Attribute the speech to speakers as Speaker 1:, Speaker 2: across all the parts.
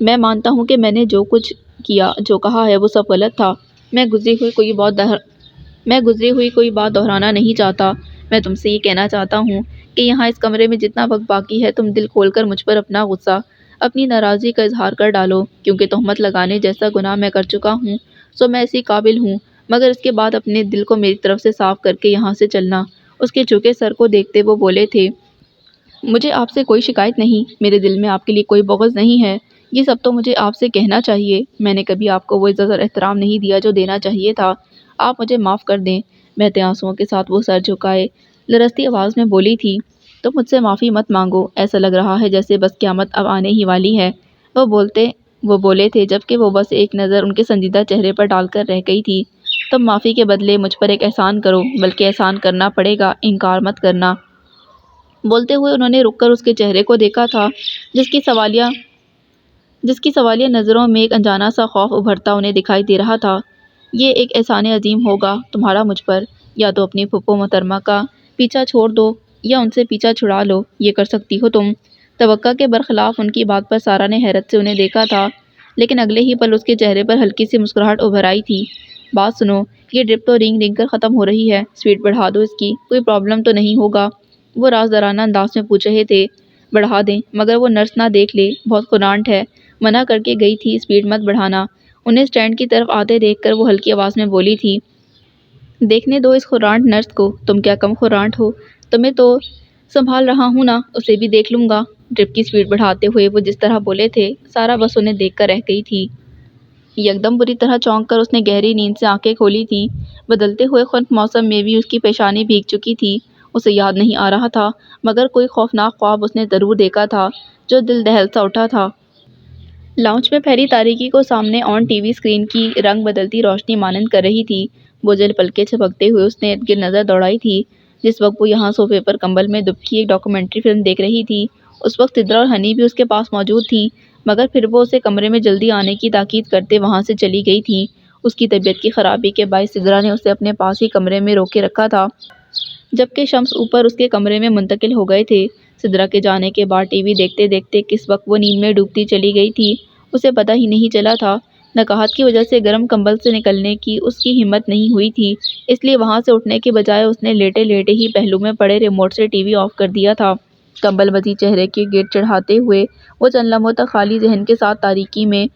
Speaker 1: میں مانتا ہوں کہ میں نے جو کچھ کیا، جو کہا ہے وہ سب غلط تھا۔ میں گزری ہوئی کوئی بات دہرانا نہیں چاہتا۔ میں تم سے یہ کہنا چاہتا ہوں کہ یہاں اس کمرے میں جتنا وقت باقی ہے تم دل کھول کر مجھ پر اپنا غصہ، اپنی ناراضگی کا اظہار کر ڈالو، کیونکہ تہمت لگانے جیسا گناہ میں کر چکا ہوں سو میں اسی قابل ہوں، مگر اس کے بعد اپنے دل کو میری طرف سے صاف کر کے یہاں سے چلنا۔ اس کے جھکے سر کو دیکھتے وہ بولے تھے، مجھے آپ سے کوئی شکایت نہیں، میرے دل میں آپ کے لیے کوئی بغض نہیں ہے، یہ سب تو مجھے آپ سے کہنا چاہیے۔ میں نے کبھی آپ کو وہ عزت اور احترام نہیں دیا جو دینا چاہیے تھا، آپ مجھے معاف کر دیں۔ بہتے آنسوؤں کے ساتھ وہ سر جھکائے لرزتی آواز میں بولی تھی، تم مجھ سے معافی مت مانگو، ایسا لگ رہا ہے جیسے بس قیامت اب آنے ہی والی ہے۔ وہ بولے تھے جبکہ وہ بس ایک نظر ان کے سنجیدہ چہرے پر ڈال کر رہ گئی تھی، تم معافی کے بدلے مجھ پر ایک احسان کرو، بلکہ احسان کرنا پڑے گا، انکار مت کرنا۔ بولتے ہوئے انہوں نے رک کر اس کے چہرے کو دیکھا تھا، جس کی سوالیہ نظروں میں ایک انجانا سا خوف ابھرتا انہیں دکھائی دے رہا تھا۔ یہ ایک احسان عظیم ہوگا تمہارا مجھ پر، یا تو اپنی پھپھو محترمہ کا پیچھا چھوڑ دو یا ان سے پیچھا چھڑا لو، یہ کر سکتی ہو تم۔ توقع کے برخلاف ان کی بات پر سارا نے حیرت سے انہیں دیکھا تھا، لیکن اگلے ہی پل اس کے چہرے پر ہلکی سی مسکراہٹ ابھر آئی تھی۔ بات سنو، یہ ڈرپ تو رینگ رینگ کر ختم ہو رہی ہے، سپیڈ بڑھا دو اس کی، کوئی پرابلم تو نہیں ہوگا؟ وہ رازدارانہ انداز میں پوچھ رہے تھے۔ بڑھا دیں، مگر وہ نرس نہ دیکھ لے، بہت خونانٹ ہے، منع کر کے گئی تھی سپیڈ مت بڑھانا۔ انہیں اسٹینڈ کی طرف آتے دیکھ کر وہ ہلکی آواز میں بولی تھی، دیکھنے دو اس خورانٹ نرس کو، تم کیا کم خورانٹ ہو؟ تمہیں تو سنبھال رہا ہوں نا، اسے بھی دیکھ لوں گا۔ ڈرپ کی سپیڈ بڑھاتے ہوئے وہ جس طرح بولے تھے، سارا بس انہیں دیکھ کر رہ گئی تھی۔ یکدم بری طرح چونک کر اس نے گہری نیند سے آنکھیں کھولی تھیں۔ بدلتے ہوئے خنک موسم میں بھی اس کی پیشانی بھیگ چکی تھی۔ اسے یاد نہیں آ رہا تھا، مگر کوئی خوفناک خواب اس نے ضرور دیکھا تھا جو دل دہل سا اٹھا تھا۔ لاؤنج میں پھیلی تاریکی کو سامنے آن ٹی وی اسکرین کی رنگ بدلتی روشنی مانند کر رہی تھی۔ بوجھل پلکیں جھپکتے ہوئے اس نے ارد گرد نظر دوڑائی تھی۔ جس وقت وہ یہاں صوفے پر کمبل میں دبکی ایک ڈاکومنٹری فلم دیکھ رہی تھی، اس وقت سدرا اور ہنی بھی اس کے پاس موجود تھیں، مگر پھر وہ اسے کمرے میں جلدی آنے کی تاکید کرتے وہاں سے چلی گئی تھیں۔ اس کی طبیعت کی خرابی کے باعث سدرا نے اسے اپنے پاس ہی کمرے میں روکے رکھا تھا، جبکہ شمس اوپر اس کے کمرے میں منتقل ہو گئے تھے۔ سدرا کے جانے کے بعد ٹی وی دیکھتے دیکھتے کس وقت وہ نیند میں ڈوبتی چلی گئی تھی اسے پتہ ہی نہیں چلا تھا۔ نقاہت کی وجہ سے گرم کمبل سے نکلنے کی اس کی ہمت نہیں ہوئی تھی، اس لیے وہاں سے اٹھنے کے بجائے اس نے لیٹے لیٹے ہی پہلو میں پڑے ریموٹ سے ٹی وی آف کر دیا تھا۔ کمبل وسیع چہرے کے گرد چڑھاتے ہوئے وہ چند لمحوں تک خالی ذہن کے ساتھ تاریکی میں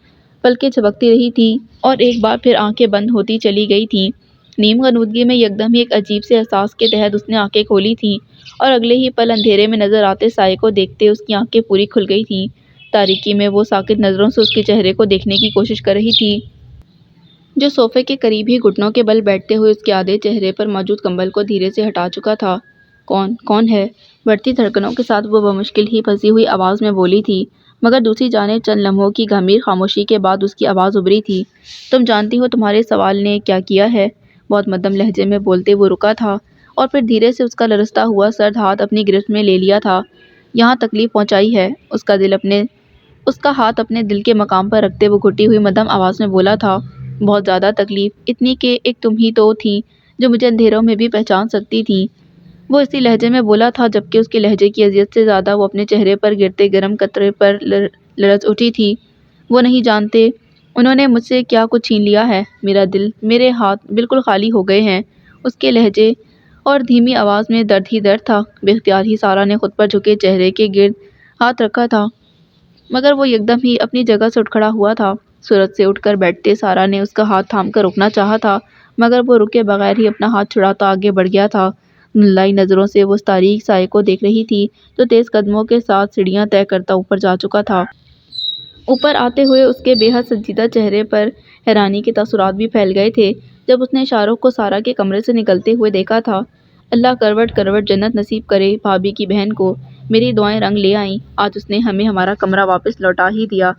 Speaker 1: پلکیں جھپکتی رہی تھی اور ایک بار پھر آنکھیں بند ہوتی چلی گئی تھیں۔ نیم غنودگی میں یکدم ہی ایک عجیب سے احساس کے تحت اس نے آنکھیں کھولی تھیں اور اگلے ہی پل اندھیرے میں نظر آتے سائے کو دیکھتے اس کی آنکھیں پوری کھل گئی تھیں۔ تاریکی میں وہ ساکت نظروں سے اس کے چہرے کو دیکھنے کی کوشش کر رہی تھی، جو صوفے کے قریب ہی گھٹنوں کے بل بیٹھتے ہوئے اس کے آدھے چہرے پر موجود کمبل کو دھیرے سے ہٹا چکا تھا۔ کون ہے؟ بڑھتی دھڑکنوں کے ساتھ وہ بمشکل ہی پھنسی ہوئی آواز میں بولی تھی، مگر دوسری جانب چند لمحوں کی گمبھیر خاموشی کے بعد اس کی آواز ابھری تھی، تم جانتی ہو تمہارے سوال نے کیا کیا ہے؟ بہت مدھم لہجے میں بولتے وہ رکا تھا اور پھر دھیرے سے اس کا لرزتا ہوا سرد ہاتھ اپنی گرفت میں لے لیا تھا۔ یہاں تکلیف پہنچائی ہے، اس کا ہاتھ اپنے دل کے مقام پر رکھتے وہ گھٹی ہوئی مدھم آواز میں بولا تھا، بہت زیادہ تکلیف، اتنی کہ ایک تم ہی تو تھی جو مجھے اندھیروں میں بھی پہچان سکتی تھی۔ وہ اسی لہجے میں بولا تھا جبکہ اس کے لہجے کی اذیت سے زیادہ وہ اپنے چہرے پر گرتے گرم قطرے پر لرز اٹھی تھی۔ وہ نہیں جانتے انہوں نے مجھ سے کیا کچھ چھین لیا ہے، میرا دل، میرے ہاتھ بالکل خالی ہو گئے ہیں۔ اس کے لہجے اور دھیمی آواز میں درد ہی درد تھا۔ بے اختیار ہی سارا نے خود پر جھکے چہرے کے گرد ہاتھ رکھا تھا، مگر وہ یکدم ہی اپنی جگہ سے اٹھ کھڑا ہوا تھا۔ صورت سے اٹھ کر بیٹھتے سارا نے اس کا ہاتھ تھام کر رکنا چاہا تھا، مگر وہ رکے بغیر ہی اپنا ہاتھ چھڑاتا آگے بڑھ گیا تھا۔ دھندلائی نظروں سے وہ اس تاریک سائے کو دیکھ رہی تھی جو تیز قدموں کے ساتھ سیڑھیاں طے کرتا اوپر جا چکا تھا۔ اوپر آتے ہوئے اس کے بے حد سنجیدہ چہرے پر حیرانی کے تاثرات بھی پھیل گئے تھے جب اس نے شاہ رخ کو سارا کے کمرے سے نکلتے ہوئے دیکھا تھا۔ اللہ کروٹ کروٹ جنت نصیب کرے بھابھی کی بہن کو، میری دعائیں رنگ لے آئیں، آج اس نے ہمیں ہمارا کمرہ واپس لوٹا ہی دیا۔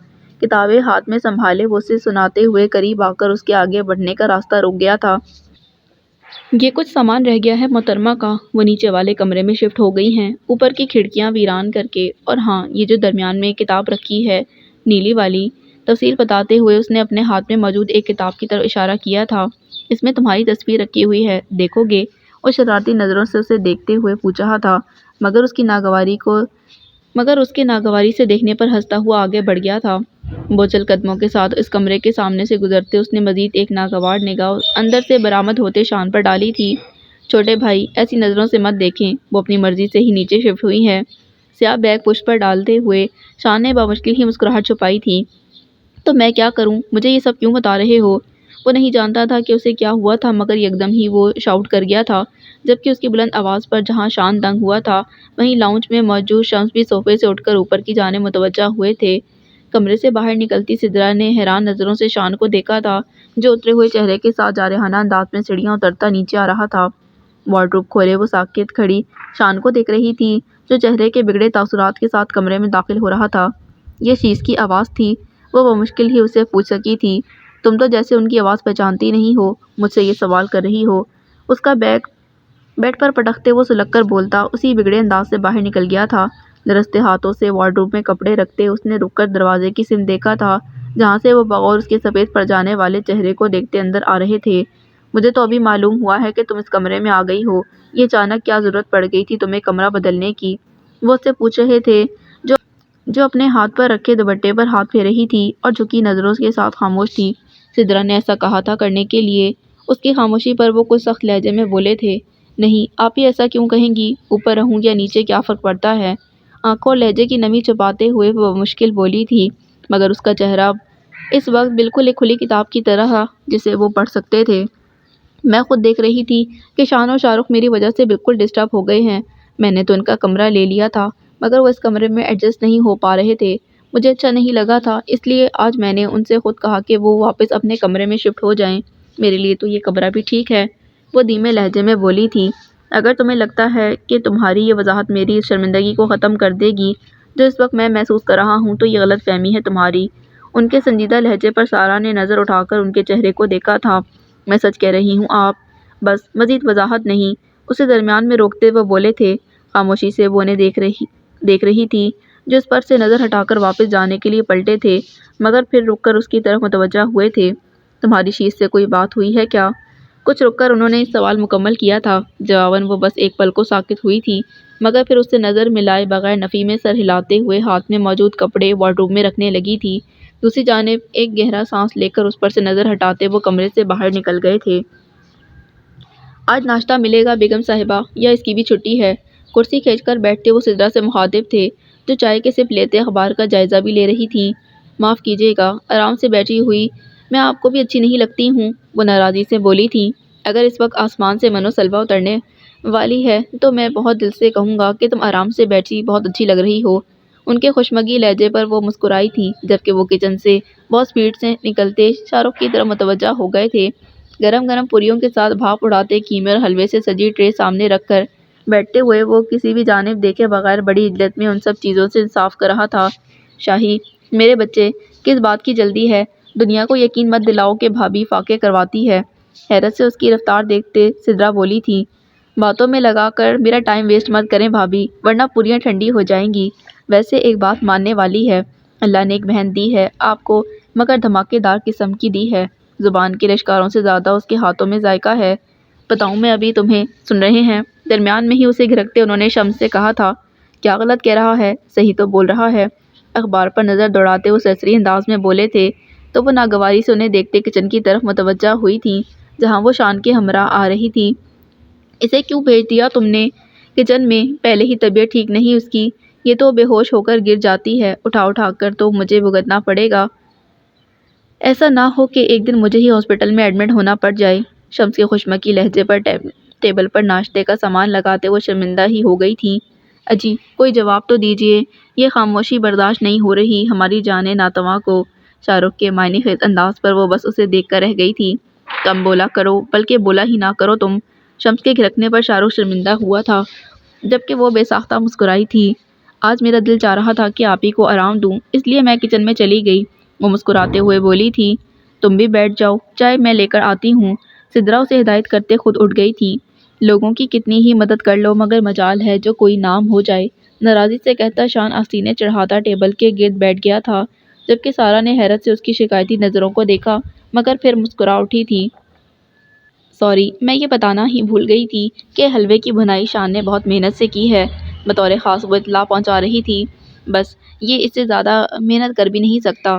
Speaker 1: کتابیں ہاتھ میں سنبھالے وہ اسے سناتے ہوئے قریب آ کر اس کے آگے بڑھنے کا راستہ روک گیا تھا۔ یہ کچھ سامان رہ گیا ہے محترمہ کا، وہ نیچے والے کمرے میں شفٹ ہو گئی ہیں، اوپر کی کھڑکیاں ویران کر کے، اور ہاں یہ جو درمیان میں کتاب رکھی ہے، نیلی والی، تفصیل بتاتے ہوئے اس نے اپنے ہاتھ میں موجود ایک کتاب کی طرف اشارہ کیا تھا، اس میں تمہاری تصویر رکھی ہوئی ہے، دیکھو گے؟ وہ شرارتی نظروں سے اسے دیکھتے ہوئے پوچھ رہا تھا، مگر اس کے ناگواری سے دیکھنے پر ہنستا ہوا آگے بڑھ گیا تھا۔ بوچھل قدموں کے ساتھ اس کمرے کے سامنے سے گزرتے اس نے مزید ایک ناگوار نگاہ اندر سے برآمد ہوتے شان پر ڈالی تھی۔ چھوٹے بھائی، ایسی نظروں سے مت دیکھیں، وہ اپنی مرضی سے ہی نیچے شفٹ ہوئی ہے۔ سیاہ بیگ پشت پر ڈالتے ہوئے شان نے بامشکل ہی مسکراہٹ چھپائی تھی۔ تو میں کیا کروں؟ مجھے یہ سب کیوں بتا رہے ہو؟ وہ نہیں جانتا تھا کہ اسے کیا ہوا تھا، مگر یکدم ہی وہ شاؤٹ کر گیا تھا، جبکہ اس کی بلند آواز پر جہاں شان دنگ ہوا تھا، وہیں لاؤنج میں موجود شمس بھی صوفے سے اٹھ کر اوپر کی جانب متوجہ ہوئے تھے۔ کمرے سے باہر نکلتی سدرا نے حیران نظروں سے شان کو دیکھا تھا، جو اترے ہوئے چہرے کے ساتھ جارحانہ انداز میں سیڑھیاں اترتا نیچے آ رہا تھا۔ وارڈروب کھولے وہ ساکت کھڑی شان کو دیکھ رہی تھی، جو چہرے کے بگڑے تاثرات کے ساتھ کمرے میں داخل ہو رہا تھا۔ یہ چیز کی آواز تھی، وہ بمشکل ہی اسے پوچھ سکی تھی۔ تم تو جیسے ان کی آواز پہچانتی نہیں ہو، مجھ سے یہ سوال کر رہی ہو۔ اس کا بیگ بیڈ پر پٹکتے وہ سلگ کر بولتا اسی بگڑے انداز سے باہر نکل گیا تھا۔ لرزتے ہاتھوں سے وارڈروب میں کپڑے رکھتے اس نے رک کر دروازے کی سمت دیکھا تھا، جہاں سے وہ بغور اس کے سفید پڑ جانے والے چہرے کو دیکھتے اندر آ رہے تھے۔ مجھے تو ابھی معلوم ہوا ہے کہ تم اس کمرے میں آ گئی ہو، یہ اچانک کیا ضرورت پڑ گئی تھی تمہیں کمرہ بدلنے کی؟ وہ اس سے پوچھ رہے تھے، جو اپنے ہاتھ پر رکھے دوپٹے پر ہاتھ پھیر رہی تھی اور جھکی نظروں کے ساتھ خاموش تھی۔ سدرا نے ایسا کہا تھا کرنے کے لیے۔ اس کی خاموشی پر وہ کچھ سخت لہجے میں بولے تھے، نہیں، آپ ہی ایسا کیوں کہیں گی؟ اوپر رہوں یا نیچے کیا فرق پڑتا ہے؟ آنکھوں اور لہجے کی نمی چھپاتے ہوئے وہ بمشکل بولی تھی، مگر اس کا چہرہ اس وقت بالکل ایک کھلی کتاب کی طرح تھا جسے وہ پڑھ سکتے تھے۔ میں خود دیکھ رہی تھی کہ شان اور شاہ رخ میری وجہ سے بالکل ڈسٹرب ہو گئے ہیں۔ میں نے تو ان کا کمرہ لے لیا تھا، مگر وہ اس کمرے میں ایڈجسٹ نہیں ہو پا رہے تھے۔ مجھے اچھا نہیں لگا تھا، اس لیے آج میں نے ان سے خود کہا کہ وہ واپس اپنے کمرے میں شفٹ ہو جائیں۔ میرے لیے تو یہ کمرہ بھی ٹھیک ہے، وہ دھیمے لہجے میں بولی تھی۔ اگر تمہیں لگتا ہے کہ تمہاری یہ وضاحت میری اس شرمندگی کو ختم کر دے گی جو اس وقت میں محسوس کر رہا ہوں، تو یہ غلط فہمی ہے تمہاری۔ ان کے سنجیدہ لہجے پر سارا نے نظر اٹھا کر ان کے چہرے کو دیکھا تھا۔ میں سچ کہہ رہی ہوں آپ، بس مزید وضاحت نہیں، اسے درمیان میں روکتے وہ بولے تھے۔ خاموشی سے وہ انہیں دیکھ رہی تھی، جو اس پر سے نظر ہٹا کر واپس جانے کے لیے پلٹے تھے، مگر پھر رک کر اس کی طرف متوجہ ہوئے تھے۔ تمہاری شیز سے کوئی بات ہوئی ہے کیا؟ کچھ رک کر انہوں نے سوال مکمل کیا تھا۔ جواباً وہ بس ایک پل کو ساکت ہوئی تھی، مگر پھر اس سے نظر ملائے بغیر نفی میں سر ہلاتے ہوئے ہاتھ میں موجود کپڑے وارڈروب میں رکھنے لگی تھی۔ دوسری جانب ایک گہرا سانس لے کر اس پر سے نظر ہٹاتے وہ کمرے سے باہر نکل گئے تھے۔ آج ناشتہ ملے گا بیگم صاحبہ، یا اس کی بھی چھٹی ہے؟ کرسی کھینچ کر بیٹھتے وہ سدرا سے مخاطب تھے، جو چائے کے سپ لیتے اخبار کا جائزہ بھی لے رہی تھی۔ معاف کیجیے گا، آرام سے بیٹھی ہوئی میں آپ کو بھی اچھی نہیں لگتی ہوں، وہ ناراضی سے بولی تھی۔ اگر اس وقت آسمان سے منو سلوا اترنے والی ہے تو میں بہت دل سے کہوں گا کہ تم آرام سے بیٹھی بہت اچھی لگ رہی ہو۔ ان کے خوشمگی لہجے پر وہ مسکرائی تھی، جبکہ وہ کچن سے بہت سپیڈ سے نکلتے شاہ رخ کی طرف متوجہ ہو گئے تھے۔ گرم گرم پوریوں کے ساتھ بھاپ اڑاتے قیمے اور حلوے سے سجی ٹرے سامنے رکھ کر بیٹھتے ہوئے وہ کسی بھی جانب دیکھے بغیر بڑی عجلت میں ان سب چیزوں سے انصاف کر رہا تھا۔ شاہی، میرے بچے، کس بات کی جلدی ہے؟ دنیا کو یقین مت دلاؤ کہ بھابھی فاقے کرواتی ہے۔ حیرت سے اس کی رفتار دیکھتے سدرا بولی تھی، باتوں میں لگا کر میرا ٹائم ویسٹ مت کریں بھابھی، ورنہ پوریاں ٹھنڈی ہو جائیں گی۔ ویسے ایک بات ماننے والی ہے، اللہ نے ایک بہن دی ہے آپ کو، مگر دھماکے دار قسم کی دی ہے۔ زبان کے لشکاروں سے زیادہ اس کے ہاتھوں میں ذائقہ ہے۔ بتاؤں میں ابھی تمہیں؟ سن رہے ہیں؟ درمیان میں ہی اسے گھرکتے انہوں نے شمس سے کہا تھا، کیا غلط کہہ رہا ہے؟ صحیح تو بول رہا ہے۔ اخبار پر نظر دوڑاتے وہ سرسری انداز میں بولے تھے، تو وہ ناگواری سے انہیں دیکھتے کچن کی طرف متوجہ ہوئی تھی، جہاں وہ شان کے ہمراہ آ رہی تھی۔ اسے کیوں بھیج دیا تم نے کچن میں؟ پہلے ہی طبیعت ٹھیک نہیں اس کی، یہ تو بے ہوش ہو کر گر جاتی ہے، اٹھا کر تو مجھے بھگتنا پڑے گا۔ ایسا نہ ہو کہ ایک دن مجھے ہی ہاسپٹل میں ایڈمٹ ہونا پڑ جائے۔ شمس کے خوشمکی لہجے پر ٹیبل پر ناشتے کا سامان لگاتے وہ شرمندہ ہی ہو گئی تھی۔ اجی، کوئی جواب تو دیجیے، یہ خاموشی برداشت نہیں ہو رہی ہماری جان ناتواں کو۔ شاہ رخ کے معنی خیز انداز پر وہ بس اسے دیکھ کر رہ گئی تھی۔ کم بولا کرو، بلکہ بولا ہی نہ کرو تم۔ شمس کے گھرکنے پر شاہ رخ شرمندہ ہوا تھا، جبکہ وہ بے ساختہ مسکرائی تھی۔ آج میرا دل چاہ رہا تھا کہ آپ ہی کو آرام دوں، اس لیے میں کچن میں چلی گئی، وہ مسکراتے ہوئے بولی تھی۔ تم بھی بیٹھ جاؤ، چائے میں لے کر آتی ہوں، سدرا اسے ہدایت کرتے خود اٹھ گئی تھی۔ لوگوں کی کتنی ہی مدد کر لو مگر مجال ہے جو کوئی نام ہو جائے، ناراضی سے کہتا شان آستینے چڑھاتا ٹیبل کے گرد بیٹھ گیا تھا، جبکہ سارا نے حیرت سے اس کی شکایتی نظروں کو دیکھا، مگر پھر مسکرا اٹھی تھی۔ سوری، میں یہ بتانا ہی بھول گئی تھی کہ حلوے کی بنائی شان نے بہت محنت سے کی ہے، بطور خاص وہ اطلاع پہنچا رہی تھی۔ بس یہ اس سے زیادہ محنت کر بھی نہیں سکتا۔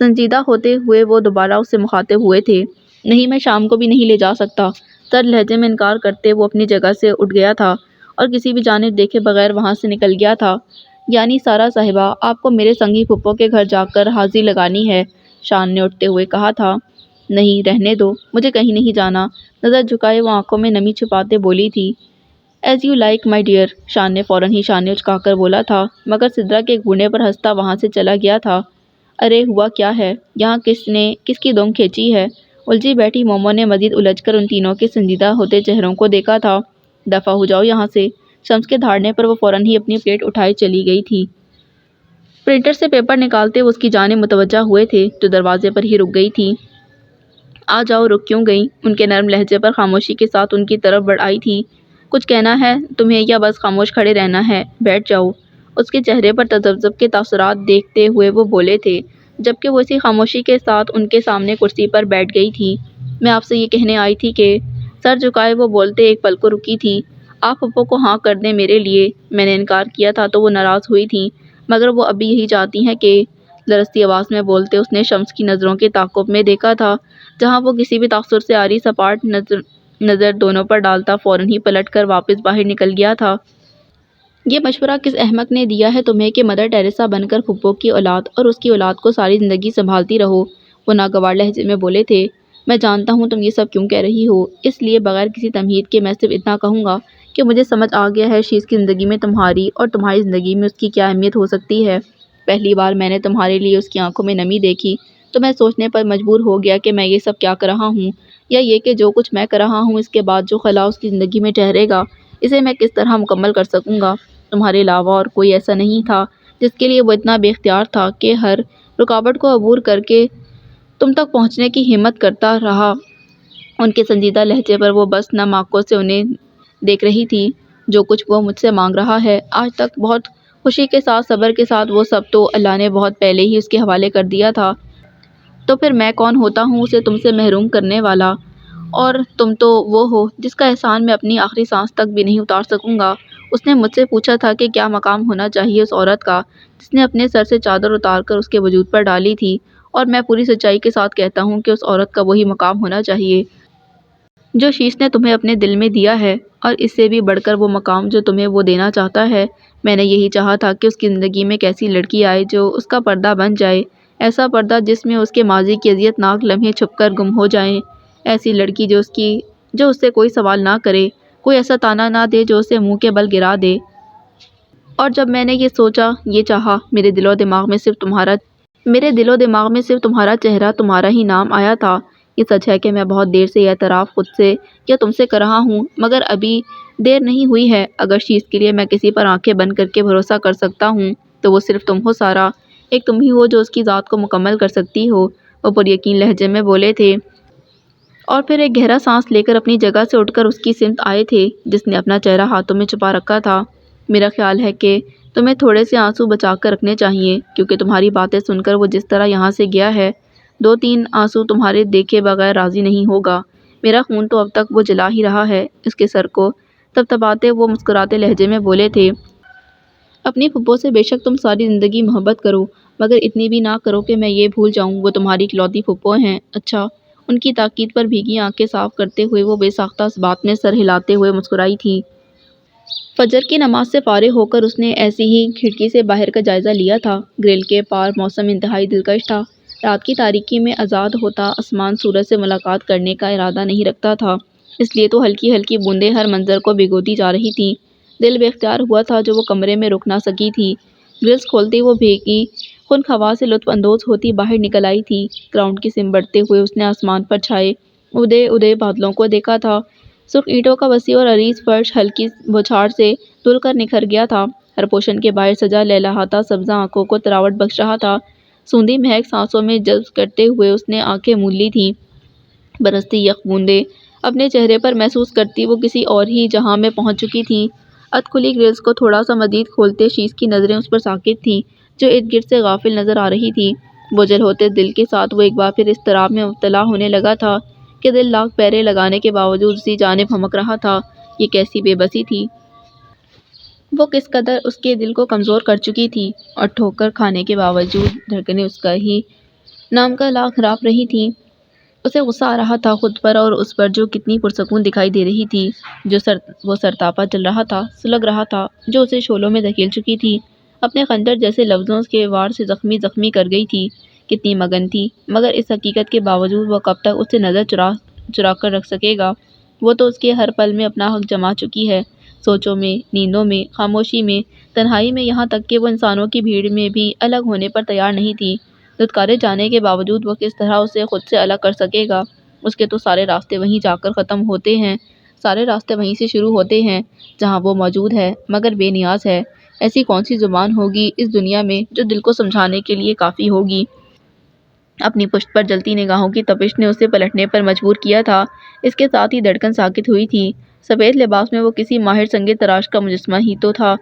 Speaker 1: سنجیدہ ہوتے ہوئے وہ دوبارہ اس سے مخاطب ہوئے تھے۔ نہیں، میں شام کو بھی نہیں لے جا سکتا۔ سرد لہجے میں انکار کرتے وہ اپنی جگہ سے اٹھ گیا تھا اور کسی بھی جانب دیکھے بغیر وہاں سے نکل گیا تھا۔ یعنی سارا صاحبہ، آپ کو میرے سنگی پھپھو کے گھر جا کر حاضری لگانی ہے، شان نے اٹھتے ہوئے کہا تھا۔ نہیں، رہنے دو، مجھے کہیں نہیں جانا، نظر جھکائے وہ آنکھوں میں نمی چھپاتے بولی تھی۔ As you like my dear, شان نے فوراً ہی شانے اچکا کر بولا تھا، مگر سدرا کے گھوڑے پر ہنستا وہاں سے چلا گیا تھا۔ ارے ہوا کیا ہے یہاں، کس کی دم کھینچی ہے؟ الجھی بیٹھی مومو نے مزید الجھ کر ان تینوں کے سنجیدہ ہوتے چہروں کو دیکھا تھا۔ دفع ہو جاؤ یہاں سے، شمس کے دھاڑنے پر وہ فوراً ہی اپنی پلیٹ اٹھائے چلی گئی تھی۔ پرنٹر سے پیپر نکالتے وہ اس کی جانب متوجہ ہوئے تھے جو دروازے پر ہی رک گئی تھی۔ آ جاؤ، رک کیوں گئی؟ ان کے نرم لہجے پر خاموشی کے ساتھ ان کی طرف بڑھ آئی تھی۔ کچھ کہنا ہے تمہیں یا بس خاموش کھڑے رہنا ہے؟ بیٹھ جاؤ، اس کے چہرے پر تذبذب کے تاثرات دیکھتے ہوئے وہ بولے تھے، جبکہ وہ اسی خاموشی کے ساتھ ان کے سامنے کرسی پر بیٹھ گئی تھی۔ میں آپ سے یہ کہنے آئی تھی کہ… سر جھکائے وہ بولتے ایک پل کو رکی تھی۔ آپ پھپھو کو ہاں کر دیں میرے لیے، میں نے انکار کیا تھا تو وہ ناراض ہوئی تھیں، مگر وہ ابھی یہی چاہتی ہیں کہ… لرزتی آواز میں بولتے اس نے شمس کی نظروں کے تعاقب میں دیکھا تھا، جہاں وہ کسی بھی تاثر سے آری سپاٹ نظر دونوں پر ڈالتا فوراً ہی پلٹ کر واپس باہر نکل گیا تھا۔ یہ مشورہ کس احمق نے دیا ہے تمہیں کہ مدر ٹیریسا بن کر پھپھو کی اولاد اور اس کی اولاد کو ساری زندگی سنبھالتی رہو؟ وہ ناگوار لہجے میں بولے تھے۔ میں جانتا ہوں تم یہ سب کیوں کہہ رہی ہو، اس لیے بغیر کسی تمہید کے میں صرف اتنا کہوں گا کہ مجھے سمجھ آ گیا ہے شیز کی زندگی میں تمہاری اور تمہاری زندگی میں اس کی کیا اہمیت ہو سکتی ہے۔ پہلی بار میں نے تمہارے لیے اس کی آنکھوں میں نمی دیکھی تو میں سوچنے پر مجبور ہو گیا کہ میں یہ سب کیا کر رہا ہوں، یا یہ کہ جو کچھ میں کر رہا ہوں اس کے بعد جو خلا اس کی زندگی میں ٹھہرے گا اسے میں کس طرح مکمل کر سکوں گا۔ تمہارے علاوہ اور کوئی ایسا نہیں تھا جس کے لیے وہ اتنا بے اختیار تھا کہ ہر رکاوٹ کو عبور کر کے تم تک پہنچنے کی ہمت کرتا رہا۔ ان کے سنجیدہ لہجے پر وہ بس نم آنکھوں سے انہیں دیکھ رہی تھی۔ جو کچھ وہ مجھ سے مانگ رہا ہے آج تک بہت خوشی کے ساتھ صبر کے ساتھ وہ سب تو اللہ نے بہت پہلے ہی اس کے حوالے کر دیا تھا، تو پھر میں کون ہوتا ہوں اسے تم سے محروم کرنے والا؟ اور تم تو وہ ہو جس کا احسان میں اپنی آخری سانس تک بھی نہیں اتار سکوں گا۔ اس نے مجھ سے پوچھا تھا کہ کیا مقام ہونا چاہیے اس عورت کا جس نے اپنے سر سے چادر اتار کر اس کے وجود پر ڈالی تھی، اور میں پوری سچائی کے ساتھ کہتا ہوں کہ اس عورت کا وہی مقام ہونا چاہیے جو شیش نے تمہیں اپنے دل میں دیا ہے، اور اس سے بھی بڑھ کر وہ مقام جو تمہیں وہ دینا چاہتا ہے۔ میں نے یہی چاہا تھا کہ اس کی زندگی میں ایک ایسی لڑکی آئے جو اس کا پردہ بن جائے، ایسا پردہ جس میں اس کے ماضی کی اذیت ناک لمحے چھپ کر گم ہو جائیں، ایسی لڑکی جو اس سے کوئی سوال نہ کرے، کوئی ایسا تانا نہ دے جو اسے منہ کے بل گرا دے۔ اور جب میں نے یہ سوچا، یہ چاہا، میرے دل و دماغ میں صرف تمہارا چہرہ، تمہارا ہی نام آیا تھا۔ یہ سچ ہے کہ میں بہت دیر سے یہ اعتراف خود سے یا تم سے کر رہا ہوں، مگر ابھی دیر نہیں ہوئی ہے۔ اگر شیز کے لیے میں کسی پر آنکھیں بند کر کے بھروسہ کر سکتا ہوں تو وہ صرف تم ہو سارا، ایک تم ہی ہو جو اس کی ذات کو مکمل کر سکتی ہو، وہ پر یقین لہجے میں بولے تھے، اور پھر ایک گہرا سانس لے کر اپنی جگہ سے اٹھ کر اس کی سمت آئے تھے جس نے اپنا چہرہ ہاتھوں میں چھپا رکھا تھا۔ میرا خیال ہے کہ تمہیں تھوڑے سے آنسو بچا کر رکھنے چاہیے، کیونکہ تمہاری باتیں سن کر وہ جس طرح یہاں سے گیا ہے 2-3 آنسو تمہارے دیکھے بغیر راضی نہیں ہوگا۔ میرا خون تو اب تک وہ جلا ہی رہا ہے۔ اس کے سر کو تبتباتے وہ مسکراتے لہجے میں بولے تھے، اپنی پھپھو سے بے شک تم ساری زندگی محبت کرو، مگر اتنی بھی نہ کرو کہ میں یہ بھول جاؤں وہ تمہاری اکلوتی پھپھو ہیں۔ اچھا؟ ان کی تاکید پر بھیگی آنکھیں صاف کرتے ہوئے وہ بے ساختہ اس بات میں سر ہلاتے ہوئے مسکرائی تھی۔ فجر کی نماز سے فارغ ہو کر اس نے ایسی ہی کھڑکی سے باہر کا جائزہ لیا تھا۔ گرل کے پار موسم انتہائی دلکش تھا۔ رات کی تاریکی میں آزاد ہوتا آسمان سورج سے ملاقات کرنے کا ارادہ نہیں رکھتا تھا، اس لیے تو ہلکی ہلکی بوندیں ہر منظر کو بھگوتی جا رہی تھیں۔ دل بے اختیار ہوا تھا جو وہ کمرے میں رک نہ سکی تھی۔ گرلز کھولتے وہ بھیگی خنک ہوا سے لطف اندوز ہوتی باہر نکل آئی تھی۔ گراؤنڈ کی سمت بڑھتے ہوئے اس نے آسمان پر چھائے اودے بادلوں کو دیکھا تھا۔ سرخ اینٹوں کا وسیع اور عریض فرش ہلکی بوچھاڑ سے دھل کر نکھر گیا تھا۔ ہر پوشن کے باہر سجا لہلہاتا سبزہ آنکھوں کو تراوٹ بخش رہا تھا۔ سوندھی مہک سانسوں میں جذب کرتے ہوئے اس نے آنکھیں مون لی تھیں۔ برستی یخ بوندیں اپنے چہرے پر محسوس کرتی وہ کسی اور ہی جہاں میں پہنچ چکی تھی۔ ادھ کھلی گرلز کو تھوڑا سا مزید کھولتے شیز کی نظریں اس پر ساکت تھیں جو ارد گرد سے غافل نظر آ رہی تھی۔ بوجھل ہوتے دل کے ساتھ وہ ایک بار پھر اضطراب میں مبتلا ہونے لگا تھا کہ دل لاکھ پہرے لگانے کے باوجود اسی جانب ہمک رہا تھا۔ یہ کیسی بے بسی تھی! وہ کس قدر اس کے دل کو کمزور کر چکی تھی، اور ٹھوکر کھانے کے باوجود دھڑکنیں اس کا ہی نام کا لا خراب رہی تھی۔ اسے غصہ آ رہا تھا خود پر اور اس پر جو کتنی پرسکون دکھائی دے رہی تھی، وہ سرتاپا چل رہا تھا، سلگ رہا تھا، جو اسے شعلوں میں دھکیل چکی تھی، اپنے خنجر جیسے لفظوں کے وار سے زخمی کر گئی تھی۔ کتنی مگن تھی، مگر اس حقیقت کے باوجود وہ کب تک اس سے نظر چرا کر رکھ سکے گا؟ وہ تو اس کے ہر پل میں اپنا حق جما چکی ہے، سوچوں میں، نیندوں میں، خاموشی میں، تنہائی میں، یہاں تک کہ وہ انسانوں کی بھیڑ میں بھی الگ ہونے پر تیار نہیں تھی۔ دھتکارے جانے کے باوجود وہ کس طرح اسے خود سے الگ کر سکے گا؟ اس کے تو سارے راستے وہیں جا کر ختم ہوتے ہیں، سارے راستے وہیں سے شروع ہوتے ہیں جہاں وہ موجود ہے مگر بے نیاز ہے۔ ایسی کون سی زبان ہوگی اس دنیا میں جو دل کو سمجھانے کے لیے کافی ہوگی؟ اپنی پشت پر جلتی نگاہوں کی تپش نے اسے پلٹنے پر مجبور کیا تھا، اس کے ساتھ ہی دھڑکن ساکت ہوئی تھی۔ سفید لباس میں وہ کسی ماہر سنگ تراش کا مجسمہ ہی تو تھا،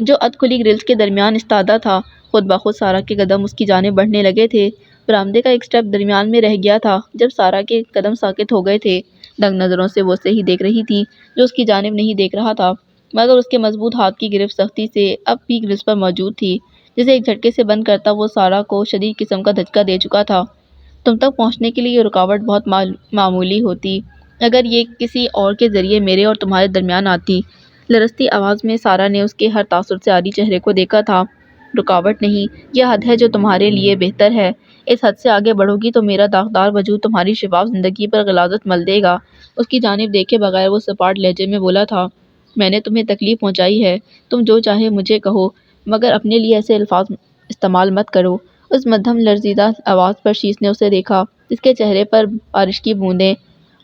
Speaker 1: جو ادھ کھلی گرلز کے درمیان استادہ تھا۔ خود بخود سارا کے قدم اس کی جانب بڑھنے لگے تھے۔ برآمدے کا ایک سٹیپ درمیان میں رہ گیا تھا جب سارا کے قدم ساکت ہو گئے تھے۔ دنگ نظروں سے وہ اسے ہی دیکھ رہی تھی جو اس کی جانب نہیں دیکھ رہا تھا، مگر اس کے مضبوط ہاتھ کی گرفت سختی سے اب بھی گرلز پر موجود تھی، جسے ایک جھٹکے سے بند کرتا وہ سارا کو شدید قسم کا دھچکا دے چکا تھا۔ تم تک پہنچنے کے لیے یہ رکاوٹ بہت معمولی ہوتی اگر یہ کسی اور کے ذریعے میرے اور تمہارے درمیان آتی۔ لرزتی آواز میں سارا نے اس کے ہر تاثر سے عاری چہرے کو دیکھا تھا۔ رکاوٹ نہیں، یہ حد ہے جو تمہارے لیے بہتر ہے۔ اس حد سے آگے بڑھو گی تو میرا داغدار وجود تمہاری شفاف زندگی پر غلاظت مل دے گا۔ اس کی جانب دیکھے بغیر وہ سپاٹ لہجے میں بولا تھا، میں نے تمہیں تکلیف پہنچائی ہے، تم جو چاہے مجھے کہو، مگر اپنے لیے ایسے الفاظ استعمال مت کرو۔ اس مدھم لرزیدہ آواز پر شیش نے اسے دیکھا، جس کے چہرے پر بارش کی بوندیں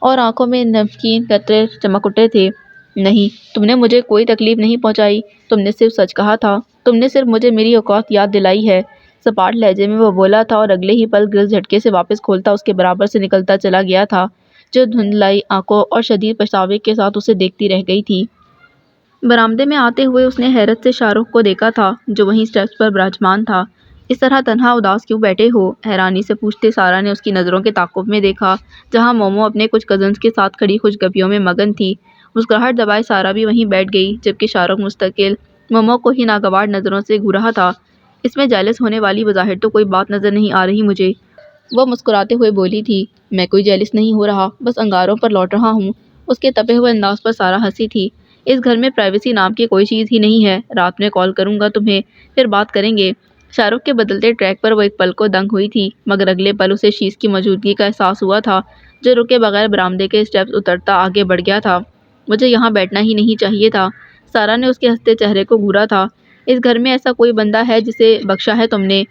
Speaker 1: اور آنکھوں میں نمکین قطرے چمک اٹھے تھے۔ نہیں، تم نے مجھے کوئی تکلیف نہیں پہنچائی، تم نے صرف سچ کہا تھا، تم نے صرف مجھے میری اوقات یاد دلائی ہے۔ سپاٹ لہجے میں وہ بولا تھا اور اگلے ہی پل گرلز جھٹکے سے واپس کھولتا اس کے برابر سے نکلتا چلا گیا تھا، جو دھندلائی آنکھوں اور شدید پچھتاوے کے ساتھ اسے دیکھتی رہ گئی تھی۔ برآمدے میں آتے ہوئے اس نے حیرت سے شاہ رخ کو دیکھا تھا جو وہیں سٹیپس پر براجمان تھا۔ اس طرح تنہا اداس کیوں بیٹھے ہو؟ حیرانی سے پوچھتے سارا نے اس کی نظروں کے تعاقب میں دیکھا جہاں مومو اپنے کچھ کزنز کے ساتھ کھڑی خوش گپیوں میں مگن تھی۔ مسکراہٹ دبائے سارا بھی وہیں بیٹھ گئی جبکہ شاہ رخ مستقل مومو کو ہی ناگوار نظروں سے گھور رہا تھا۔ اس میں جیلس ہونے والی بظاہر تو کوئی بات نظر نہیں آ رہی مجھے، وہ مسکراتے ہوئے بولی تھی۔ میں کوئی جیلس نہیں ہو رہا، بس انگاروں پر لوٹ رہا ہوں۔ اس کے تپے ہوئے انداز پر سارا ہنسی تھی۔ اس گھر میں پرائیویسی نام کی کوئی چیز ہی نہیں ہے، رات میں کال کروں گا تمہیں، پھر بات کریں گے۔ شاہ رخ کے بدلتے ٹریک پر وہ ایک پل کو دنگ ہوئی تھی، مگر اگلے پل اسے شیش کی موجودگی کا احساس ہوا تھا جو رکے بغیر برآمدے کے سٹیپس اترتا آگے بڑھ گیا تھا۔ مجھے یہاں بیٹھنا ہی نہیں چاہیے تھا، سارا نے اس کے ہنستے چہرے کو گھورا تھا۔ اس گھر میں ایسا کوئی بندہ ہے جسے بخشا ہے تم نے؟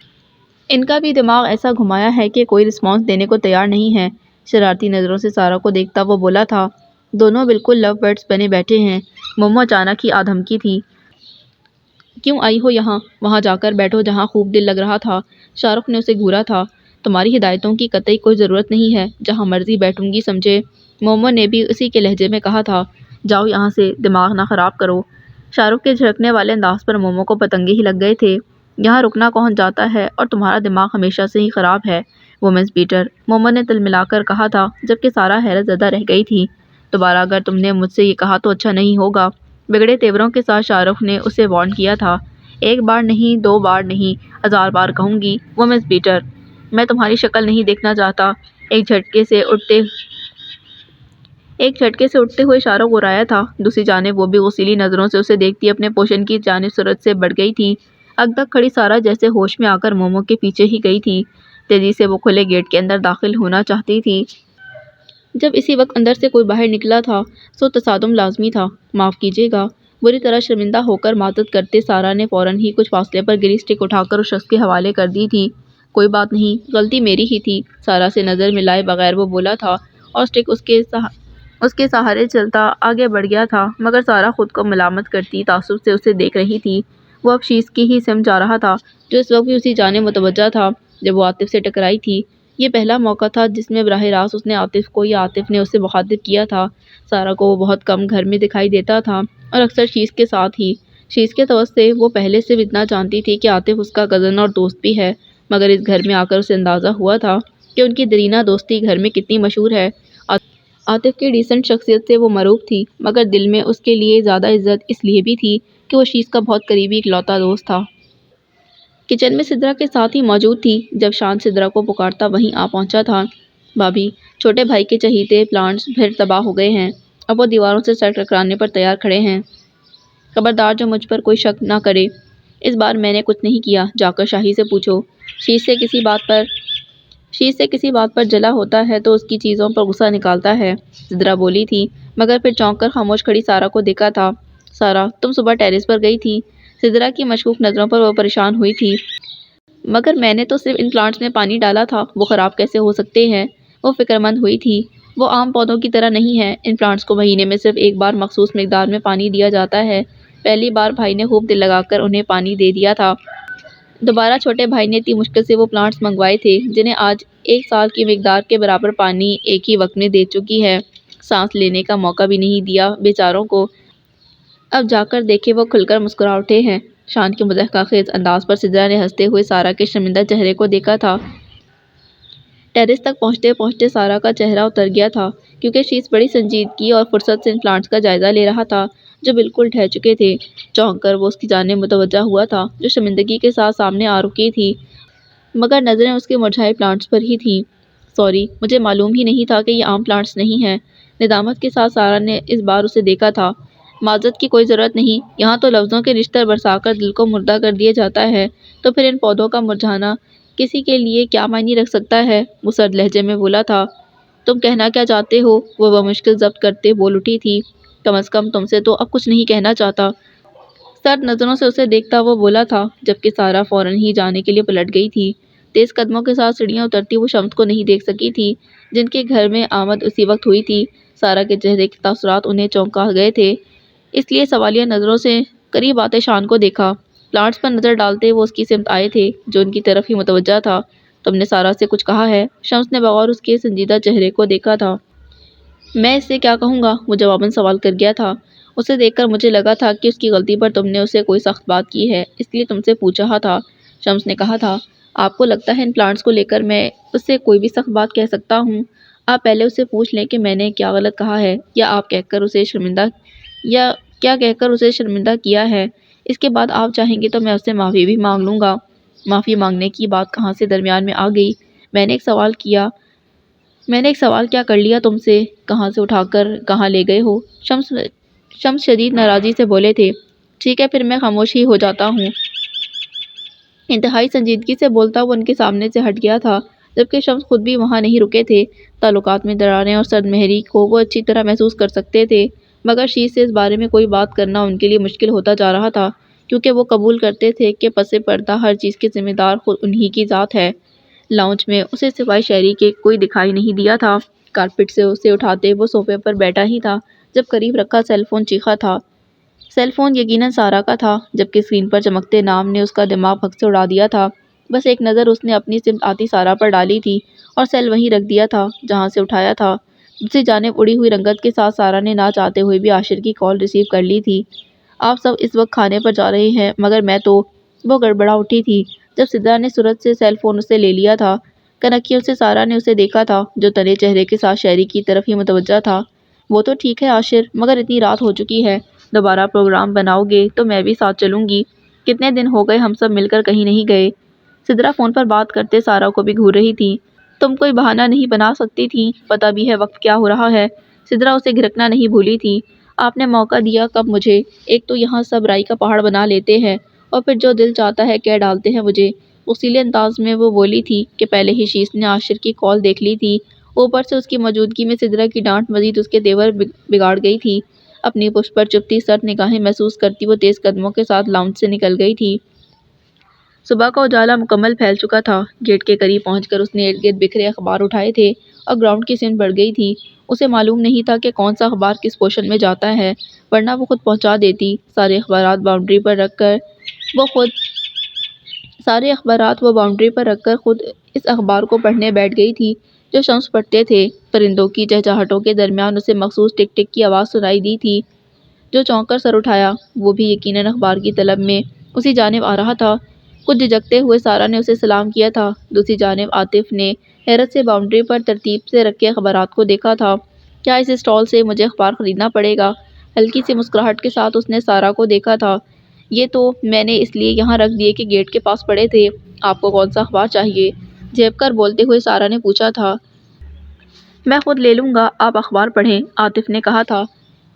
Speaker 1: ان کا بھی دماغ ایسا گھمایا ہے کہ کوئی رسپانس دینے کو تیار نہیں ہے۔ شرارتی نظروں سے سارا کو دیکھتا وہ بولا تھا، دونوں بالکل لو برڈز بنے بیٹھے ہیں۔ مومو اچانک ہی آدھمکی تھی، کیوں آئی ہو یہاں؟ وہاں جا کر بیٹھو جہاں خوب دل لگ رہا تھا۔ شاہ رخ نے اسے گھورا تھا، تمہاری ہدایتوں کی قطعی کوئی ضرورت نہیں ہے، جہاں مرضی بیٹھوں گی سمجھے؟ مومو نے بھی اسی کے لہجے میں کہا تھا، جاؤ یہاں سے، دماغ نہ خراب کرو۔ شاہ رخ کے جھڑکنے والے انداز پر مومو کو پتنگے ہی لگ گئے تھے۔ یہاں رکنا کون جاتا ہے اور تمہارا دماغ ہمیشہ سے ہی خراب ہے، وومنز بیٹر، مومو نے تل ملا کر کہا تھا جبکہ سارا حیرت زدہ رہ گئی تھی۔ دوبارہ اگر تم نے مجھ سے یہ کہا تو اچھا نہیں ہوگا، بگڑے تیوروں کے ساتھ شاہ رخ نے اسے وارن کیا تھا۔ ایک بار نہیں، دو بار نہیں، 1000 بار کہوں گی، وومنز بیٹر، میں تمہاری شکل نہیں دیکھنا چاہتا۔ ایک جھٹکے سے اٹھتے ہوئے شاہ رخ گرایا تھا، دوسری جانب وہ بھی غصیلی نظروں سے اسے دیکھتی اپنے پوشن کی جانب سرعت سے بڑھ گئی تھی۔ اگدک کھڑی سارا جیسے ہوش میں آ کر مومو کے پیچھے ہی گئی تھی۔ تیزی سے وہ کھلے گیٹ کے اندر داخل ہونا چاہتی تھی۔ جب اسی وقت اندر سے کوئی باہر نکلا تھا سو تصادم لازمی تھا۔ معاف کیجیے گا، بری طرح شرمندہ ہو کر معذرت کرتے سارا نے فوراً ہی کچھ فاصلے پر گری اسٹک اٹھا کر اس شخص کے حوالے کر دی تھی۔ کوئی بات نہیں، غلطی میری ہی تھی، سارا سے نظر ملائے بغیر وہ بولا تھا اور اسٹک اس کے سہارے چلتا آگے بڑھ گیا تھا، مگر سارا خود کو ملامت کرتی تعصب سے اسے دیکھ رہی تھی۔ وہ اب شیش کی ہی سمت جا رہا تھا جو اس وقت بھی اسی جانب متوجہ تھا جب وہ عاطف سے ٹکرائی تھی۔ یہ پہلا موقع تھا جس میں براہ راست اس نے عاطف کو یا عاطف نے اسے مخاطب کیا تھا۔ سارا کو وہ بہت کم گھر میں دکھائی دیتا تھا اور اکثر شیش کے ساتھ ہی۔ شیش کے توسط سے وہ پہلے سے بھی اتنا جانتی تھی کہ عاطف اس کا کزن اور دوست بھی ہے، مگر اس گھر میں آ کر اسے اندازہ ہوا تھا کہ ان کی دیرینہ دوستی گھر میں کتنی مشہور ہے۔ عاطف کی ڈیسنٹ شخصیت سے وہ معروف تھی، مگر دل میں اس کے لیے زیادہ عزت اس لیے بھی تھی کہ وہ شیش کا بہت قریبی اکلوتا دوست تھا۔ کچن میں سدرا کے ساتھ ہی موجود تھی جب شان سدرا کو پکارتا وہیں آ پہنچا تھا۔ بھابھی، چھوٹے بھائی کے چہیتے پلانٹس پھر تباہ ہو گئے ہیں، اب وہ دیواروں سے سر ٹکرانے پر تیار کھڑے ہیں۔ خبردار جو مجھ پر کوئی شک نہ کرے، اس بار میں نے کچھ نہیں کیا، جا کر شاہی سے پوچھو۔ شیش سے کسی بات پر جلا ہوتا ہے تو اس کی چیزوں پر غصہ نکالتا ہے، سدرا بولی تھی، مگر پھر چونک کر خاموش کھڑی سارا کو دیکھا تھا۔ سارا، تم صبح ٹیرس پر گئی تھی؟ سدرا کی مشکوک نظروں پر وہ پریشان ہوئی تھی۔ مگر میں نے تو صرف ان پلانٹس میں پانی ڈالا تھا، وہ خراب کیسے ہو سکتے ہیں؟ وہ فکر مند ہوئی تھی۔ وہ عام پودوں کی طرح نہیں ہے، ان پلانٹس کو مہینے میں صرف ایک بار مخصوص مقدار میں پانی دیا جاتا ہے۔ پہلی بار بھائی نے خوب دل لگا کر انہیں پانی دے دیا تھا۔ دوبارہ چھوٹے بھائی نے اتنی مشکل سے وہ پلانٹس منگوائے تھے جنہیں آج 1 سال کی مقدار کے برابر پانی ایک ہی وقت میں دے چکی ہے۔ سانس لینے کا موقع بھی نہیں دیا بیچاروں کو۔ اب جا کر دیکھے وہ کھل کر مسکرا اٹھے ہیں۔ شان کے مضحکہ خیز انداز پر سدرا نے ہنستے ہوئے سارا کے شرمندہ چہرے کو دیکھا تھا۔ ٹیرس تک پہنچتے پہنچتے سارا کا چہرہ اتر گیا تھا کیونکہ شیش بڑی سنجیدگی اور فرصت سے ان پلانٹس کا جائزہ لے رہا تھا جو بالکل ڈھہ چکے تھے۔ چونک کر وہ اس کی جانب متوجہ ہوا تھا جو شرمندگی کے ساتھ سامنے آ رکی تھی، مگر نظریں اس کے مرجھائے پلانٹس پر ہی تھیں۔ سوری، مجھے معلوم ہی نہیں تھا کہ یہ عام پلانٹس نہیں ہیں۔ ندامت کے ساتھ سارا نے اس بار اسے دیکھا تھا۔ معذرت کی کوئی ضرورت نہیں، یہاں تو لفظوں کے رشتہ برسا کر دل کو مردہ کر دیا جاتا ہے، تو پھر ان پودوں کا مرجھانا کسی کے لیے کیا معنی رکھ سکتا ہے؟ وہ سرد لہجے میں بولا تھا۔ تم کہنا کیا چاہتے ہو؟ وہ بمشکل ضبط کرتے بول اٹھی تھی۔ کم از کم تم سے تو اب کچھ نہیں کہنا چاہتا، سرد نظروں سے اسے دیکھتا وہ بولا تھا، جبکہ سارا فوراً ہی جانے کے لیے پلٹ گئی تھی۔ تیز قدموں کے ساتھ سیڑھیاں اترتی وہ شمس کو نہیں دیکھ سکی تھی جن کے گھر میں آمد اسی وقت ہوئی تھی۔ سارا کے چہرے کے تاثرات انہیں چونکا گئے تھے، اس لیے سوالیہ نظروں سے قریب آتے شان کو دیکھا۔ پلانٹس پر نظر ڈالتے وہ اس کی سمت آئے تھے جو ان کی طرف ہی متوجہ تھا۔ تم نے سارا سے کچھ کہا ہے؟ شمس نے بغور اس کے سنجیدہ چہرے کو دیکھا تھا۔ میں اس سے کیا کہوں گا؟ وہ جواباً سوال کر گیا تھا۔ اسے دیکھ کر مجھے لگا تھا کہ اس کی غلطی پر تم نے اسے کوئی سخت بات کی ہے، اس لیے تم سے پوچھ رہا تھا، شمس نے کہا تھا۔ آپ کو لگتا ہے ان پلانٹس کو لے کر میں اس سے کوئی بھی سخت بات کہہ سکتا ہوں؟ آپ پہلے اس سے پوچھ لیں کہ میں نے کیا غلط کہا ہے یا کیا کہہ کر اسے شرمندہ کیا ہے۔ اس کے بعد آپ چاہیں گے تو میں اس سے معافی بھی مانگ لوں گا۔ معافی مانگنے کی بات کہاں سے درمیان میں آ گئی؟ میں نے ایک سوال کیا کر لیا تم سے؟ کہاں سے اٹھا کر کہاں لے گئے ہو؟ شمس شدید ناراضی سے بولے تھے۔ ٹھیک ہے پھر میں خاموش ہی ہو جاتا ہوں۔ انتہائی سنجیدگی سے بولتا وہ ان کے سامنے سے ہٹ گیا تھا، جبکہ شمس خود بھی وہاں نہیں رکے تھے۔ تعلقات میں دراریں اور سرد مہری کو وہ اچھی طرح محسوس کر سکتے تھے، مگر شیش سے اس بارے میں کوئی بات کرنا ان کے لیے مشکل ہوتا جا رہا تھا کیونکہ وہ قبول کرتے تھے کہ پس پردہ ہر چیز کی ذمہ دار خود انہی کی ذات ہے۔ لاؤنج میں اسے سوائے شہری کے کوئی دکھائی نہیں دیا تھا۔ کارپٹ سے اسے اٹھاتے وہ صوفے پر بیٹھا ہی تھا جب قریب رکھا سیل فون چیخا تھا۔ سیل فون یقیناً سارا کا تھا، جبکہ اسکرین پر چمکتے نام نے اس کا دماغ بھگ سے اڑا دیا تھا۔ بس ایک نظر اس نے اپنی سمت آتی سارا پر ڈالی تھی اور سیل وہیں رکھ دیا تھا جہاں سے اٹھایا تھا۔ دوسری جانب اڑی ہوئی رنگت کے ساتھ سارا نے نہ چاہتے ہوئے بھی عاشر کی کال ریسیو کر لی تھی۔ آپ سب اس وقت کھانے پر جا رہے ہیں مگر میں تو… وہ گڑبڑا اٹھی تھی جب سدرا نے سرعت سے سیل فون اسے لے لیا تھا۔ کنکیوں سے سارا نے اسے دیکھا تھا جو تنے چہرے کے ساتھ شہری کی طرف ہی متوجہ تھا۔ وہ تو ٹھیک ہے عاشر، مگر اتنی رات ہو چکی ہے، دوبارہ پروگرام بناؤ گے تو میں بھی ساتھ چلوں گی۔ کتنے دن ہو گئے ہم سب مل کر کہیں نہیں گئے۔ سدرا فون پر بات کرتے سارا کو بھی گھور رہی تھی۔ تم کوئی بہانہ نہیں بنا سکتی تھی؟ پتہ بھی ہے وقت کیا ہو رہا ہے۔ سدرا اسے گھرکنا نہیں بھولی تھی۔ آپ نے موقع دیا کب مجھے؟ ایک تو یہاں سب رائی کا پہاڑ بنا لیتے ہیں اور پھر جو دل چاہتا ہے کہہ ڈالتے ہیں مجھے۔ اصیل انداز میں وہ بولی تھی کہ پہلے ہی شیش نے عاشر کی کال دیکھ لی تھی، اوپر سے اس کی موجودگی میں سدرا کی ڈانٹ مزید اس کے تیور بگاڑ گئی تھی۔ اپنی پشت پر چپتی سرد نگاہیں محسوس کرتی وہ تیز قدموں کے ساتھ لاؤنج سے نکل گئی تھی۔ صبح کا اجالا مکمل پھیل چکا تھا۔ گیٹ کے قریب پہنچ کر اس نے ارد گرد بکھرے اخبار اٹھائے تھے اور گراؤنڈ کی سمت بڑھ گئی تھی۔ اسے معلوم نہیں تھا کہ کون سا اخبار کس پوشن میں جاتا ہے، ورنہ وہ خود پہنچا دیتی۔ سارے اخبارات وہ باؤنڈری پر رکھ کر خود اس اخبار کو پڑھنے بیٹھ گئی تھی جو شمس پڑھتے تھے۔ پرندوں کی چہچہاٹوں کے درمیان اسے مخصوص ٹک ٹک کی آواز سنائی دی تھی جو چونک کر سر اٹھایا۔ وہ بھی یقیناً اخبار کی طلب میں اسی جانب آ رہا تھا۔ کچھ جھجکتے ہوئے سارا نے اسے سلام کیا تھا۔ دوسری جانب عاطف نے حیرت سے باؤنڈری پر ترتیب سے رکھے اخبارات کو دیکھا تھا۔ کیا اس اسٹال سے مجھے اخبار خریدنا پڑے گا؟ ہلکی سی مسکراہٹ کے ساتھ اس نے سارا کو دیکھا تھا۔ یہ تو میں نے اس لیے یہاں رکھ دیے کہ گیٹ کے پاس پڑے تھے۔ آپ کو کون سا اخبار چاہیے؟ جھیپ کر بولتے ہوئے سارا نے پوچھا تھا۔ میں خود لے لوں گا، آپ اخبار پڑھیں، عاطف نے کہا تھا،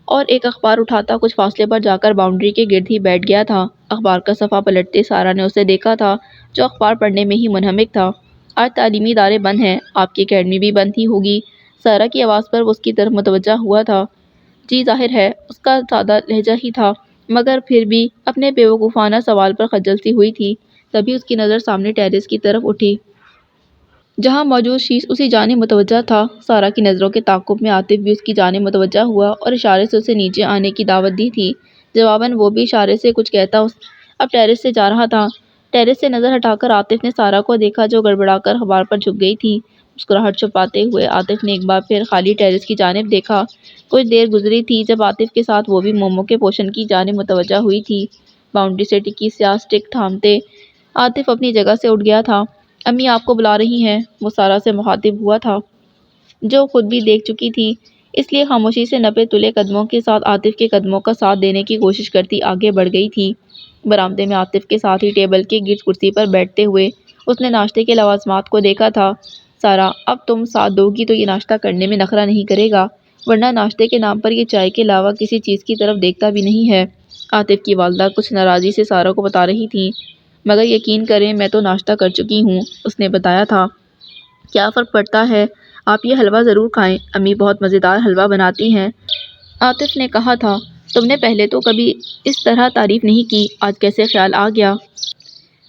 Speaker 1: اور ایک اخبار اٹھاتا کچھ فاصلے پر جا کر باؤنڈری کے گرد ہی بیٹھ گیا تھا۔ اخبار کا صفحہ پلٹتے سارا نے اسے دیکھا تھا، جو اخبار پڑھنے میں ہی منہمک تھا۔ آج تعلیمی ادارے بند ہیں، آپ کی اکیڈمی بھی بند ہی ہوگی۔ سارا کی آواز پر وہ اس کی طرف متوجہ ہوا تھا۔ جی ظاہر ہے، اس کا سادہ لہجہ ہی تھا، مگر پھر بھی اپنے بیوقوفانہ سوال پر خجل سی ہوئی تھی۔ تبھی اس کی نظر سامنے ٹیرس کی طرف اٹھی، جہاں موجود شیش اسی جانب متوجہ تھا۔ سارا کی نظروں کے تعاقب میں عاطف بھی اس کی جانب متوجہ ہوا اور اشارے سے اسے نیچے آنے کی دعوت دی تھی۔ جواباً وہ بھی اشارے سے کچھ کہتا اب ٹیرس سے جا رہا تھا۔ ٹیرس سے نظر ہٹا کر عاطف نے سارا کو دیکھا، جو گڑبڑا کر اخبار پر جھک گئی تھی۔ مسکراہٹ چھپاتے ہوئے عاطف نے ایک بار پھر خالی ٹیرس کی جانب دیکھا۔ کچھ دیر گزری تھی جب عاطف کے ساتھ وہ بھی مومو کے پوشن کی جانب متوجہ ہوئی تھی۔ باؤنڈری سے ٹکی سیاہ سٹک تھامتے عاطف اپنی جگہ سے اٹھ گیا تھا۔ امی آپ کو بلا رہی ہیں، وہ سارا سے مخاطب ہوا تھا، جو خود بھی دیکھ چکی تھی، اس لیے خاموشی سے نپے تلے قدموں کے ساتھ عاطف کے قدموں کا ساتھ دینے کی کوشش کرتی آگے بڑھ گئی تھی۔ برآمدے میں عاطف کے ساتھ ہی ٹیبل کے گرد کرسی پر بیٹھتے ہوئے اس نے ناشتے کے لوازمات کو دیکھا تھا۔ سارا، اب تم ساتھ دو گی تو یہ ناشتہ کرنے میں نخرہ نہیں کرے گا، ورنہ ناشتے کے نام پر یہ چائے کے علاوہ کسی چیز کی طرف دیکھتا بھی نہیں ہے۔ عاطف کی والدہ کچھ ناراضی سے سارا کو بتا رہی تھیں، مگر یقین کریں میں تو ناشتہ کر چکی ہوں، اس نے بتایا تھا۔ کیا فرق پڑتا ہے، آپ یہ حلوہ ضرور کھائیں، امی بہت مزیدار حلوہ بناتی ہیں، عاطف نے کہا تھا۔ تم نے پہلے تو کبھی اس طرح تعریف نہیں کی، آج کیسے خیال آ گیا؟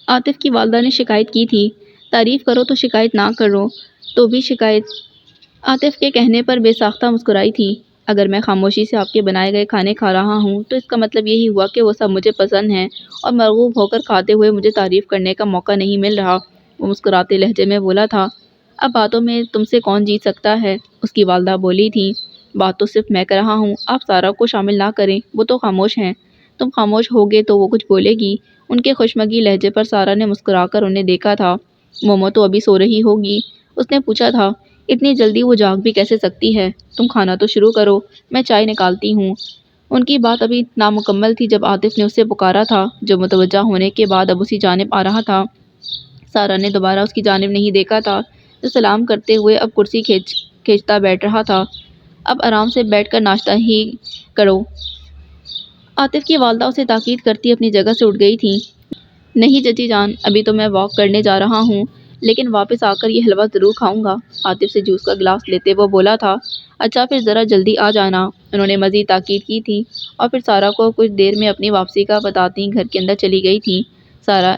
Speaker 1: عاطف کی والدہ نے شکایت کی تھی، تعریف کرو تو شکایت نہ کرو تو بھی شکایت، عاطف کے کہنے پر بے ساختہ مسکرائی تھی۔ اگر میں خاموشی سے آپ کے بنائے گئے کھانے کھا رہا ہوں تو اس کا مطلب یہی ہوا کہ وہ سب مجھے پسند ہیں اور مرغوب ہو کر کھاتے ہوئے مجھے تعریف کرنے کا موقع نہیں مل رہا، وہ مسکراتے لہجے میں بولا تھا۔ اب باتوں میں تم سے کون جیت سکتا ہے، اس کی والدہ بولی تھی۔ بات تو صرف میں کر رہا ہوں، آپ سارا کو شامل نہ کریں، وہ تو خاموش ہیں، تم خاموش ہوگے تو وہ کچھ بولے گی۔ ان کے خشمگی لہجے پر سارا نے مسکرا کر انہیں دیکھا تھا۔ مومو تو ابھی سو رہی ہوگی، اس نے پوچھا تھا، اتنی جلدی وہ جاگ بھی کیسے سکتی ہے، تم کھانا تو شروع کرو، میں چائے نکالتی ہوں۔ ان کی بات ابھی نامکمل تھی جب عاطف نے اسے پکارا تھا، جو متوجہ ہونے کے بعد اب اسی جانب آ رہا تھا۔ سارا نے دوبارہ اس کی جانب نہیں دیکھا تھا، جو سلام کرتے ہوئے اب کرسی کھینچتا بیٹھ رہا تھا۔ اب آرام سے بیٹھ کر ناشتہ ہی کرو، عاطف کی والدہ اسے تاکید کرتی اپنی جگہ سے اٹھ گئی تھیں۔ نہیں چچی جان، ابھی تو میں واک کرنے جا رہا ہوں، لیکن واپس آ کر یہ حلوہ ضرور کھاؤں گا، عاطف سے جوس کا گلاس لیتے وہ بولا تھا۔ اچھا پھر ذرا جلدی آ جانا، انہوں نے مزید تاکید کی تھی، اور پھر سارا کو کچھ دیر میں اپنی واپسی کا بتاتی گھر کے اندر چلی گئی تھیں۔ سارا،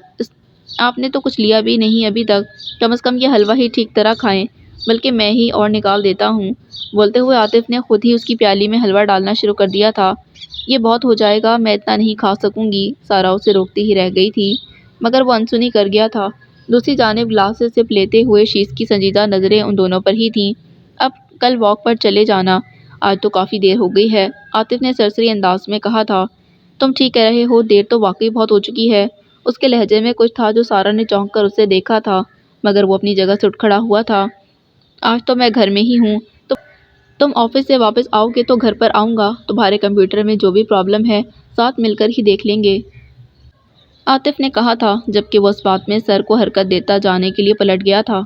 Speaker 1: آپ نے تو کچھ لیا بھی نہیں ابھی تک، کم از کم یہ حلوہ ہی ٹھیک طرح کھائیں، بلکہ میں ہی اور نکال دیتا ہوں۔ بولتے ہوئے عاطف نے خود ہی اس کی پیالی میں حلوہ ڈالنا شروع کر دیا تھا۔ یہ بہت ہو جائے گا، میں اتنا نہیں کھا سکوں گی، سارا اسے روکتی ہی رہ گئی تھی، مگر وہ انسنی کر گیا تھا۔ دوسری جانب گلاس سے سپ لیتے ہوئے شیش کی سنجیدہ نظریں ان دونوں پر ہی تھیں۔ اب کل واک پر چلے جانا، آج تو کافی دیر ہو گئی ہے، عاطف نے سرسری انداز میں کہا تھا۔ تم ٹھیک کہہ رہے ہو، دیر تو واقعی بہت ہو چکی ہے، اس کے لہجے میں کچھ تھا جو سارا نے چونک کر اسے دیکھا تھا، مگر وہ اپنی جگہ سے اٹھ کھڑا ہوا تھا۔ آج تو میں گھر میں ہی ہوں، تم آفس سے واپس آؤ گے تو گھر پر آؤں گا، تمہارے کمپیوٹر میں جو بھی پرابلم ہے ساتھ مل کر ہی دیکھ لیں گے، عاطف نے کہا تھا، جبکہ وہ اس بات میں سر کو حرکت دیتا جانے کے لیے پلٹ گیا تھا۔